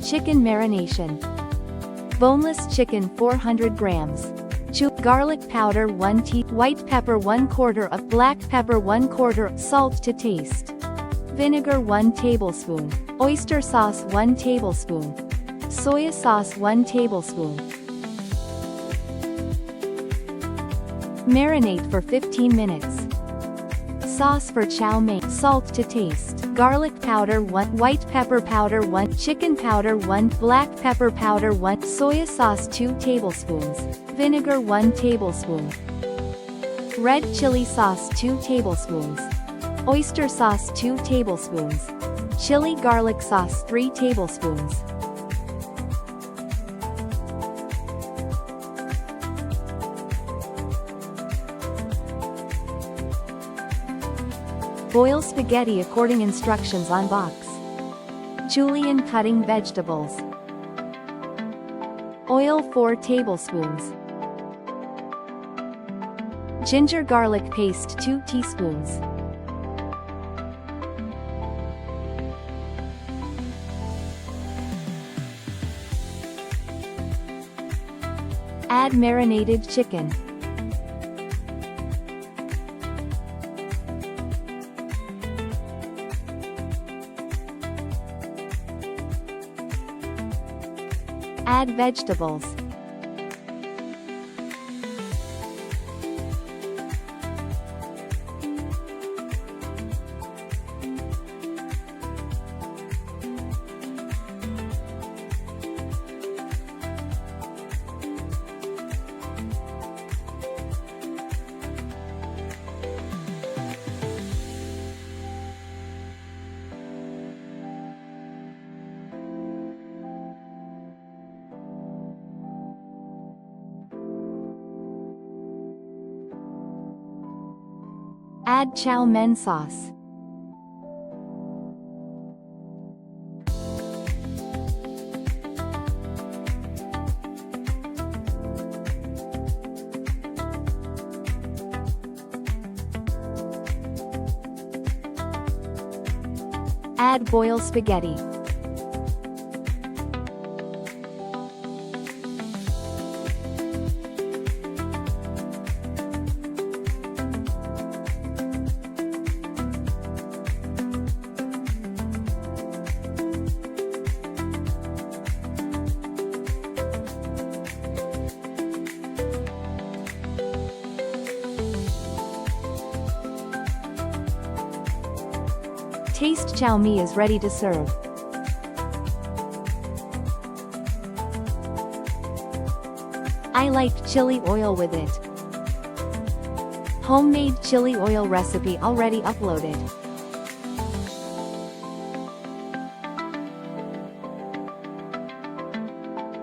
Chicken marination. Boneless chicken 400 grams. Garlic powder 1 teaspoon, white pepper 1/4 of, black pepper 1/4, salt to taste. Vinegar 1 tablespoon. Oyster sauce 1 tablespoon. Soya sauce 1 tablespoon. Marinate for 15 minutes. Sauce for chow mein. Salt to taste. Garlic powder 1, white pepper powder 1, chicken powder 1, black pepper powder 1, soya sauce 2 tablespoons, vinegar 1 tablespoon, red chili sauce 2 tablespoons, oyster sauce 2 tablespoons, chili garlic sauce 3 tablespoons. Boil spaghetti according instructions on box. Julienne cutting vegetables. Oil 4 tablespoons. Ginger garlic paste 2 teaspoons. Add marinated chicken. Add vegetables. Add chow mein sauce. Add boiled spaghetti. Taste chow mein is ready to serve. I liked chili oil with it. Homemade chili oil recipe already uploaded.